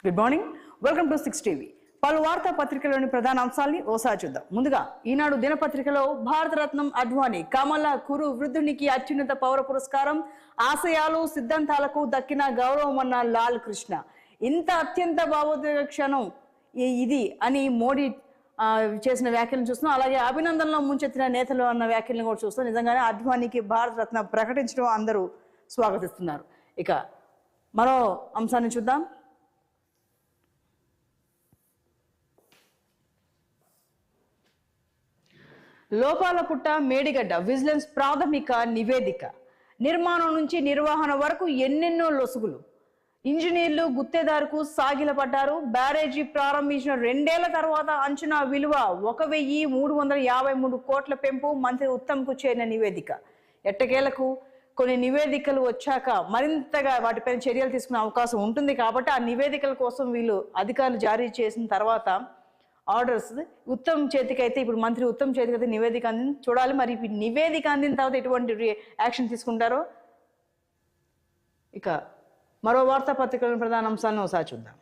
Good morning, welcome to 6 TV. పలు వార్తా పత్రికలోని ప్రధాన అంశాల్ని ఓసారి చూద్దాం. ముందుగా ఈనాడు దినపత్రికలో భారతరత్నం అడ్వాణి కమల కురు వృద్ధునికి అత్యున్నత పౌర పురస్కారం, ఆశయాలు సిద్ధాంతాలకు దక్కిన గౌరవం అన్న లాల్ కృష్ణ. ఇంత అత్యంత భావోద్వేగ క్షణం ఇది అని మోడీ చేసిన వ్యాఖ్యలను చూస్తున్నాం. అలాగే అభినందనలో ముంచెత్తిన నేతలు అన్న వ్యాఖ్యలను కూడా చూస్తాం. నిజంగానే అడ్వాణికి భారతరత్న ప్రకటించడం అందరూ స్వాగతిస్తున్నారు. ఇక మరో అంశాన్ని చూద్దాం. లోపాలపుట్ట మేడిగడ్డ విజిలెన్స్ ప్రాథమిక నివేదిక. నిర్మాణం నుంచి నిర్వహణ వరకు ఎన్నెన్నో లొసుగులు. ఇంజనీర్లు గుత్తేదారుకు సాగిలపడ్డారు. బ్యారేజీ ప్రారంభించిన 2 ఏళ్ల తర్వాత అంచనా విలువ 1353 కోట్ల పెంపు. మంత్రి ఉత్తమ్కు చేరిన నివేదిక. ఎట్టకేలకు కొన్ని నివేదికలు వచ్చాక మరింతగా వాటిపైన చర్యలు తీసుకునే అవకాశం ఉంటుంది. కాబట్టి ఆ నివేదికల కోసం వీళ్ళు అధికారులు జారీ చేసిన తర్వాత ఆర్డర్స్ ఉత్తమ్ చేతికి అయితే, ఇప్పుడు మంత్రి ఉత్తమ్ చేతికి అయితే నివేదిక అందింది. చూడాలి మరి నివేదిక అందిన తర్వాత ఎటువంటి యాక్షన్ తీసుకుంటారో. ఇక మరో వార్తాపత్రికలోని ప్రధాన అంశాలను ఒకసారి చూద్దాం.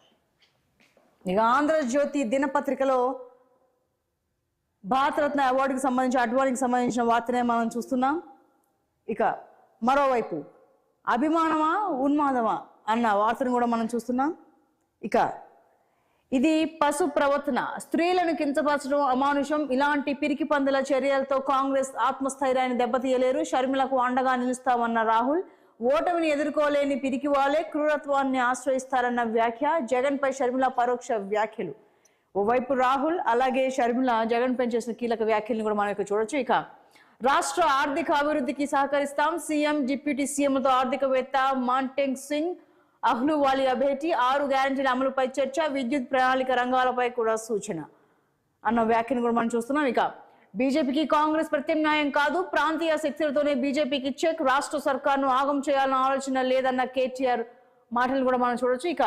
ఇక ఆంధ్రజ్యోతి దినపత్రికలో భారతరత్న అవార్డుకి సంబంధించి అడ్వాణికి సంబంధించిన వార్తనే మనం చూస్తున్నాం. ఇక మరోవైపు అభిమానమా ఉన్మాదమా అన్న వార్తను కూడా మనం చూస్తున్నాం. ఇక ఇది పశు ప్రవర్తన, స్త్రీలను కించపరచడం అమానుషం. ఇలాంటి పిరికి పందుల చర్యలతో కాంగ్రెస్ ఆత్మస్థైర్యాన్ని దెబ్బతీయలేరు. షర్మిలకు అండగా నిలుస్తామన్న రాహుల్. ఓటమిని ఎదుర్కోలేని పిరికి వాళ్ళే క్రూరత్వాన్ని ఆశ్రయిస్తారన్న వ్యాఖ్య. జగన్ పై షర్మిల పరోక్ష వ్యాఖ్యలు. ఓవైపు రాహుల్, అలాగే షర్మిల జగన్ పై చేసిన కీలక వ్యాఖ్యలను కూడా మనం ఇక్కడ చూడొచ్చు. ఇక రాష్ట్ర ఆర్థిక అభివృద్ధికి సహకరిస్తాం. సీఎం, డిప్యూటీ సీఎంలతో ఆర్థికవేత్త మాంటెంగ్ సింగ్ అహ్లూవాలియా భేటీ. 6 గ్యారంటీల అమలుపై చర్చ. విద్యుత్ ప్రణాళిక రంగాలపై కూడా సూచన అన్న వ్యాఖ్యను కూడా మనం చూస్తున్నాం. ఇక బీజేపీకి కాంగ్రెస్ ప్రత్యామ్నాయం కాదు, ప్రాంతీయ శక్తులతోనే బీజేపీకి చెక్. రాష్ట్ర సర్కార్ను ఆగం చేయాలన్న ఆలోచన లేదన్న కేటీఆర్ మాటలు కూడా మనం చూడొచ్చు. ఇక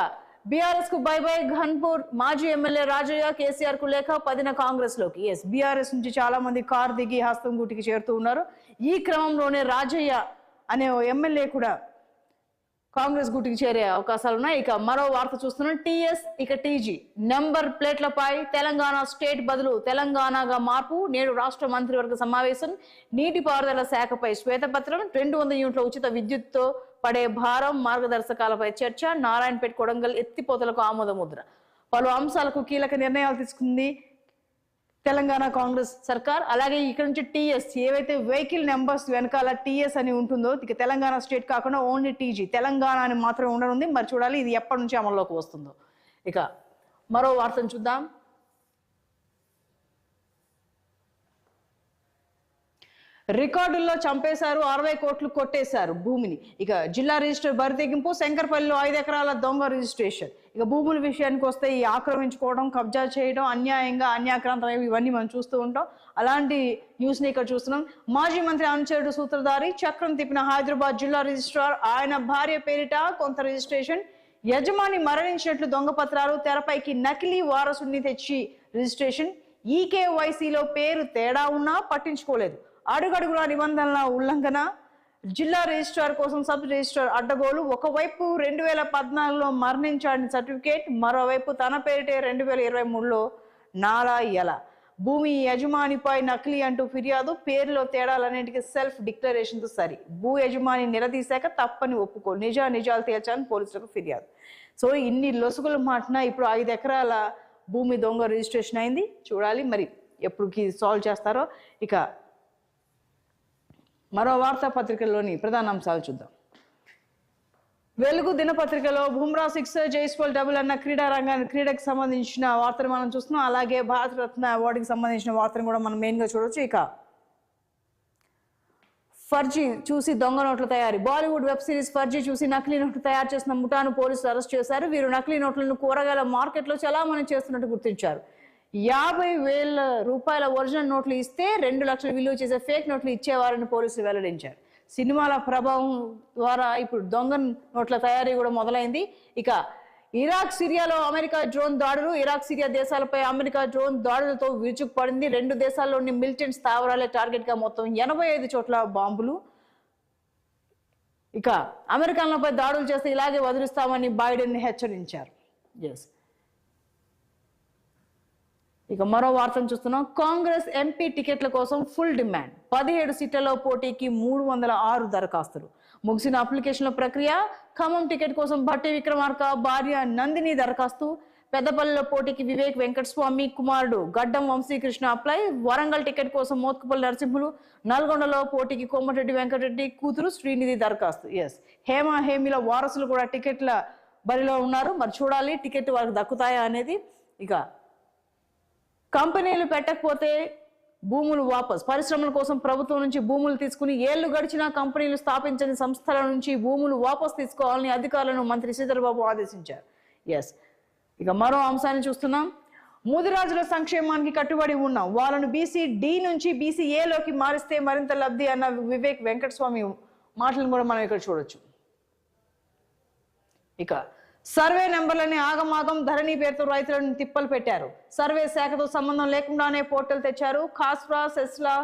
బీఆర్ఎస్ కు బై బై ఘన్పూర్. మాజీ ఎమ్మెల్యే రాజయ్య కేసీఆర్ కు లేఖ. 10న కాంగ్రెస్ లోకి. బీఆర్ఎస్ నుంచి చాలా మంది కారు దిగి హస్తం గుటికి చేరుతూ ఉన్నారు. ఈ క్రమంలోనే రాజయ్య అనే ఎమ్మెల్యే కూడా కాంగ్రెస్ గుటికి చేరే అవకాశాలు ఉన్నాయి. ఇక మరో వార్త చూస్తున్నాం. టీఎస్ ఇక టీజీ నెంబర్ ప్లేట్లపై తెలంగాణ స్టేట్ బదులు తెలంగాణగా మార్పు. నేడు రాష్ట్ర మంత్రివర్గ సమావేశం. నీటిపారుదల శాఖపై శ్వేతపత్రం. 200 యూనిట్ల ఉచిత విద్యుత్తో పడే భారం, మార్గదర్శకాలపై చర్చ. నారాయణపేట కొడంగల్ ఎత్తిపోతలకు ఆమోద ముద్ర. పలు అంశాలకు కీలక నిర్ణయాలు తీసుకుంది తెలంగాణ కాంగ్రెస్ సర్కార్. అలాగే ఇక్కడ నుంచి టీఎస్ ఏవైతే వెహికల్ నెంబర్స్ వెనకాల టీఎస్ అని ఉంటుందో, ఇక తెలంగాణ స్టేట్ కాకుండా ఓన్లీ టీజీ తెలంగాణ అని మాత్రమే ఉండనుంది. మరి చూడాలి ఇది ఎప్పటి నుంచి అమల్లోకి వస్తుందో. ఇక మరో వార్తను చూద్దాం. రికార్డుల్లో చంపేశారు, 60 కోట్లు కొట్టేశారు భూమిని. ఇక జిల్లా రిజిస్టర్ బరితెగింపు. శంకర్పల్లిలో 5 ఎకరాల దొంగ రిజిస్ట్రేషన్. ఇక భూముల విషయానికి వస్తే ఈ ఆక్రమించుకోవడం, కబ్జా చేయడం, అన్యాయంగా అన్యాక్రాంతం ఇవన్నీ మనం చూస్తూ ఉంటాం. అలాంటి న్యూస్ ని ఇక్కడ చూస్తున్నాం. మాజీ మంత్రి అనుచరుడు సూత్రధారి చక్రం తిప్పిన హైదరాబాద్ జిల్లా రిజిస్ట్రార్. ఆయన భార్య పేరిట కొంత రిజిస్ట్రేషన్. యజమాని మరణించినట్లు దొంగ పత్రాలు. తెరపైకి నకిలీ వారసుడిని తెచ్చి రిజిస్ట్రేషన్. ఈకేవైసీలో పేరు తేడా ఉన్నా పట్టించుకోలేదు. అడుగడుగుల నిబంధనల ఉల్లంఘన. జిల్లా రిజిస్ట్రార్ కోసం సబ్ రిజిస్ట్రార్ అడ్డగోలు. ఒకవైపు 2014లో మరణించాడని సర్టిఫికేట్, మరోవైపు తన పేరిటే 2023లో నాలా ఎలా. భూమి యజమానిపై నకిలీ అంటూ ఫిర్యాదు. పేరులో తేడాలన్నింటికి సెల్ఫ్ డిక్లరేషన్తో సరి. భూ యజమాని నిలదీశాక తప్పని ఒప్పుకో. నిజాలు తేల్చాలని పోలీసులకు ఫిర్యాదు. సో ఇన్ని లొసుగులు మాటినా ఇప్పుడు 5 ఎకరాల భూమి దొంగ రిజిస్ట్రేషన్ అయింది. చూడాలి మరి ఎప్పుడుకి సాల్వ్ చేస్తారో. ఇక మరో వార్తాపత్రికల్లోని ప్రధాన అంశాలు చూద్దాం. వెలుగు దినపత్రికలో బుమ్రా 6, జైస్వాల్ డబుల్ అన్న క్రీడకు సంబంధించిన వార్తను మనం చూస్తున్నాం. అలాగే భారతరత్న అవార్డుకి సంబంధించిన వార్తను కూడా మనం మెయిన్ గా చూడొచ్చు. ఇక ఫర్జీ చూసి దొంగ నోట్ల తయారీ. బాలీవుడ్ వెబ్ సిరీస్ ఫర్జీ చూసి నకిలీ నోట్లు తయారు చేసిన ముఠాను పోలీసులు అరెస్ట్ చేశారు. వీరు నకిలీ నోట్లను కూరగాయల మార్కెట్లో చలామణి చేస్తున్నట్టు గుర్తించారు. 50,000 రూపాయల ఒరిజినల్ నోట్లు ఇస్తే 2 లక్షలు విలువ చేసే ఫేక్ నోట్లు ఇచ్చేవారని పోలీసులు వెల్లడించారు. సినిమాల ప్రభావం ద్వారా ఇప్పుడు దొంగ నోట్ల తయారీ కూడా మొదలైంది. ఇక ఇరాక్ సిరియాలో అమెరికా డ్రోన్ దాడులు. ఇరాక్ సిరియా దేశాలపై అమెరికా డ్రోన్ దాడులతో విరుచుకుపడింది. 2 దేశాల్లోని మిలిటెంట్ స్థావరాలే టార్గెట్ గా మొత్తం 85 చోట్ల బాంబులు. ఇక అమెరికన్లపై దాడులు చేస్తే ఇలాగే వదిలిస్తామని బైడెన్ హెచ్చరించారు. ఎస్. ఇక మరో వార్తను చూస్తున్నాం. కాంగ్రెస్ ఎంపీ టికెట్ల కోసం ఫుల్ డిమాండ్. 17 సీట్లలో పోటీకి 306 దరఖాస్తులు. ముగిసిన అప్లికేషన్ల ప్రక్రియ. ఖమ్మం టికెట్ కోసం భట్టి విక్రమార్క భార్య నందిని దరఖాస్తు. పెద్దపల్లిలో పోటీకి వివేక్ వెంకటస్వామి కుమారుడు గడ్డం వంశీకృష్ణ అప్లై. వరంగల్ టికెట్ కోసం మోత్కుపల్లి నరసింహులు. నల్గొండలో పోటీకి కోమటిరెడ్డి వెంకటరెడ్డి కూతురు శ్రీనిధి దరఖాస్తు. ఎస్, హేమీల వారసులు కూడా టికెట్ల బరిలో ఉన్నారు. మరి చూడాలి టికెట్ వారికి దక్కుతాయా అనేది. ఇక కంపెనీలు పెట్టకపోతే భూములు వాపస్. పరిశ్రమల కోసం ప్రభుత్వం నుంచి భూములు తీసుకుని ఏళ్లు గడిచినా కంపెనీలు స్థాపించని సంస్థల నుంచి భూములు వాపస్ తీసుకోవాలని అధికారులను మంత్రి శ్రీధర్బాబు ఆదేశించారు. ఎస్. ఇక మరో అంశాన్ని చూస్తున్నాం. ముదిరాజుల సంక్షేమానికి కట్టుబడి ఉన్నాం, వాళ్ళను బీసీ డి నుంచి బీసీ ఏలోకి మారిస్తే మరింత లబ్ధి అన్న వివేక్ వెంకటస్వామి మాటలను కూడా మనం ఇక్కడ చూడొచ్చు. ఇక సర్వే నెంబర్లని ఆగమాగం ధరణి పేరుతో రైతులను తిప్పలు పెట్టారు. సర్వే శాఖతో సంబంధం లేకుండానే పోర్టల్ తెచ్చారు. ఖాస్రా సెస్లా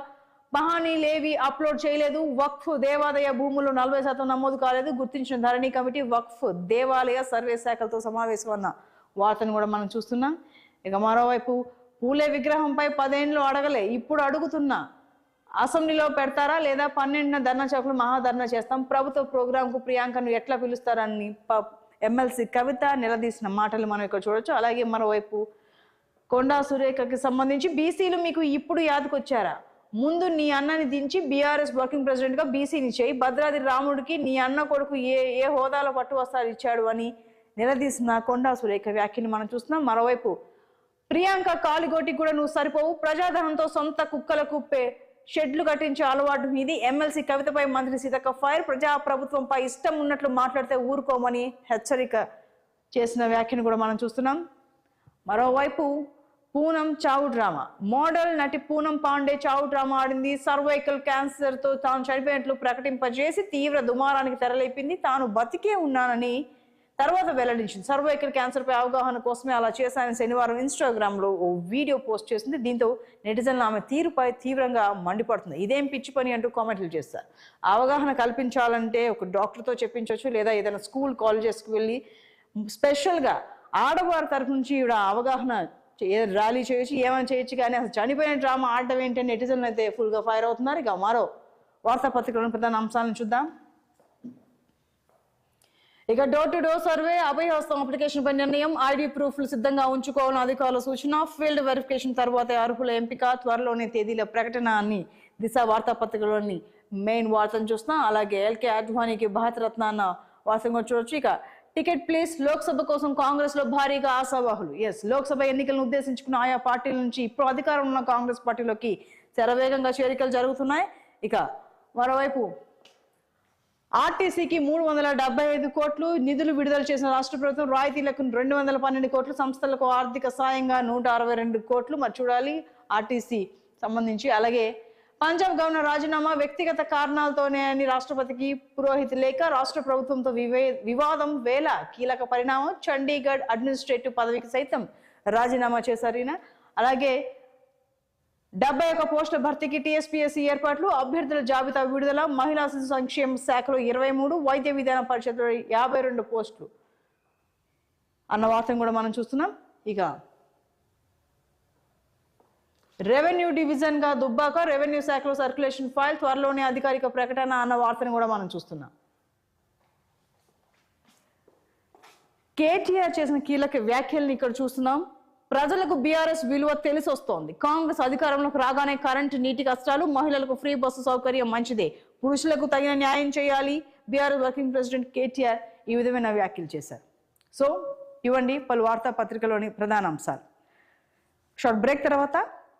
మహానీలేవి అప్లోడ్ చేయలేదు. వక్ఫ్ దేవాలయ భూములు 40% నమోదు కాలేదు. గుర్తించిన ధరణి కమిటీ వక్ఫ్ దేవాలయ సర్వే శాఖలతో సమావేశం అన్న వార్తను కూడా మనం చూస్తున్నాం. ఇక మరోవైపు పూలే విగ్రహంపై 10 ఏళ్ళు అడగలే, ఇప్పుడు అడుగుతున్నా. అసెంబ్లీలో పెడతారా లేదా 12న ధర్నా చౌక్లో మహాధర్నా చేస్తాం. ప్రభుత్వ ప్రోగ్రాంకు ప్రియాంకను ఎట్లా పిలుస్తారని ఎమ్మెల్సీ కవిత నిలదీసిన మాటలు మనం ఇక్కడ చూడొచ్చు. అలాగే మరోవైపు కొండా సురేఖకి సంబంధించి బీసీలు మీకు ఇప్పుడు యాదకొచ్చారా? ముందు నీ అన్నని దించి బీఆర్ఎస్ వర్కింగ్ ప్రెసిడెంట్ గా బీసీని చేయి. భద్రాద్రి రాముడికి నీ అన్న కొడుకు ఏ హోదాలో పట్టు వస్త్రాలు ఇచ్చాడు అని నిలదీసిన కొండా సురేఖ వ్యాఖ్యని మనం చూస్తున్నాం. మరోవైపు ప్రియాంక కాలిగోటికి కూడా నువ్వు సరిపోవు, ప్రజాధనంతో సొంత కుక్కలకు షెడ్లు కట్టించే అలవాటు మీది. ఎమ్మెల్సీ కవితపై మంత్రి సీతక్క ఫైర్. ప్రభుత్వంపై ఇష్టం ఉన్నట్లు మాట్లాడితే ఊరుకోమని హెచ్చరిక చేసిన వ్యాఖ్యను కూడా మనం చూస్తున్నాం. మరోవైపు పూనం చావు డ్రామా. మోడల్ నటి పూనం పాండే చావు డ్రామా ఆడింది. సర్వైకల్ క్యాన్సర్ తో తాను చనిపోయినట్లు ప్రకటింపజేసి తీవ్ర దుమారానికి తెరలేపింది. తాను బతికే ఉన్నానని తర్వాత వెల్లడించింది. సర్వైకల్ క్యాన్సర్ పై అవగాహన కోసమే అలా చేశానని శనివారం ఇన్స్టాగ్రామ్ లో ఓ వీడియో పోస్ట్ చేసింది. దీంతో నెటిజన్లు ఆమె తీరుపై తీవ్రంగా మండిపడుతుంది. ఇదేం పిచ్చి పని అంటూ కామెంట్లు చేస్తారు. అవగాహన కల్పించాలంటే ఒక డాక్టర్తో చెప్పించవచ్చు, లేదా ఏదైనా స్కూల్ కాలేజెస్కి వెళ్ళి స్పెషల్గా ఆడవారి తరఫు నుంచి ఈవిడ అవగాహన ర్యాలీ చేయొచ్చు, ఏమైనా చేయొచ్చు. కానీ అసలు చనిపోయిన డ్రామా ఆడటం ఏంటంటే నెటిజన్లు అయితే ఫుల్గా ఫైర్ అవుతున్నారు. ఇక మరో వార్తాపత్రికలోని ప్రధాన అంశాలను చూద్దాం. ఇక door to door survey, Abhayahastam application పై నిర్ణయం. ఐడి ప్రూఫ్లు సిద్ధంగా ఉంచుకోవాలని అధికారుల సూచన. ఫీల్డ్ వెరిఫికేషన్ తర్వాతే అర్హుల ఎంపిక. త్వరలోనే తేదీల ప్రకటన అని దిశ వార్తాపత్రికలోని మెయిన్ వార్తను చూస్తున్నాం. అలాగే ఎల్కే అడ్వాణీకి భారతరత్న అన్న వార్తను కూడా చూడొచ్చు. ఇక టికెట్ ప్లీజ్. లోక్సభ కోసం కాంగ్రెస్ లో భారీగా ఆశావాహులు. ఎస్, లోక్సభ ఎన్నికలను ఉద్దేశించుకున్న ఆయా పార్టీల నుంచి ఇప్పుడు అధికారం ఉన్న కాంగ్రెస్ పార్టీలోకి శరవేగంగా చేరికలు జరుగుతున్నాయి. ఇక మరోవైపు ఆర్టీసీకి 375 కోట్లు నిధులు విడుదల చేసిన రాష్ట్ర ప్రభుత్వం. రాయితీలకు 212 కోట్లు, సంస్థలకు ఆర్థిక సాయంగా 162 కోట్లు. మరి చూడాలి ఆర్టీసీ సంబంధించి. అలాగే పంజాబ్ గవర్నర్ రాజీనామా వ్యక్తిగత కారణాలతోనే అని రాష్ట్రపతికి పురోహిత్ లేఖ. రాష్ట్ర ప్రభుత్వంతో వివాదం వేళ కీలక పరిణామం. చండీగఢ్ అడ్మినిస్ట్రేటివ్ పదవికి సైతం రాజీనామా చేశారు ఈయన. అలాగే 71 పోస్టుల భర్తీకి టీఎస్పీఎస్సీ ఏర్పాట్లు. అభ్యర్థుల జాబితా విడుదల. మహిళా శిశు సంక్షేమ శాఖలో 23, వైద్య విధాన పరిషత్లో 52 పోస్టులు అన్న వార్తను కూడా మనం చూస్తున్నాం. ఇక రెవెన్యూ డివిజన్ గా దుబ్బాక. రెవెన్యూ శాఖలో సర్క్యులేషన్ ఫైల్. త్వరలోనే అధికారిక ప్రకటన అన్న వార్తను కూడా మనం చూస్తున్నాం. కేటీఆర్ చేసిన కీలక వ్యాఖ్యల్ని ఇక్కడ చూస్తున్నాం. ప్రజలకు బీఆర్ఎస్ విలువ తెలిసి వస్తోంది. కాంగ్రెస్ అధికారంలోకి రాగానే కరెంటు, నీటి కష్టాలు, మహిళలకు ఫ్రీ బస్సు సౌకర్యం మంచిదే, పురుషులకు తగిన న్యాయం చేయాలి. బీఆర్ఎస్ వర్కింగ్ ప్రెసిడెంట్ కేటీఆర్ ఈ విధమైన వ్యాఖ్యలు చేశారు. సో ఇవ్వండి పలు వార్తాపత్రికలోని ప్రధాన అంశాలు. షార్ట్ బ్రేక్ తర్వాత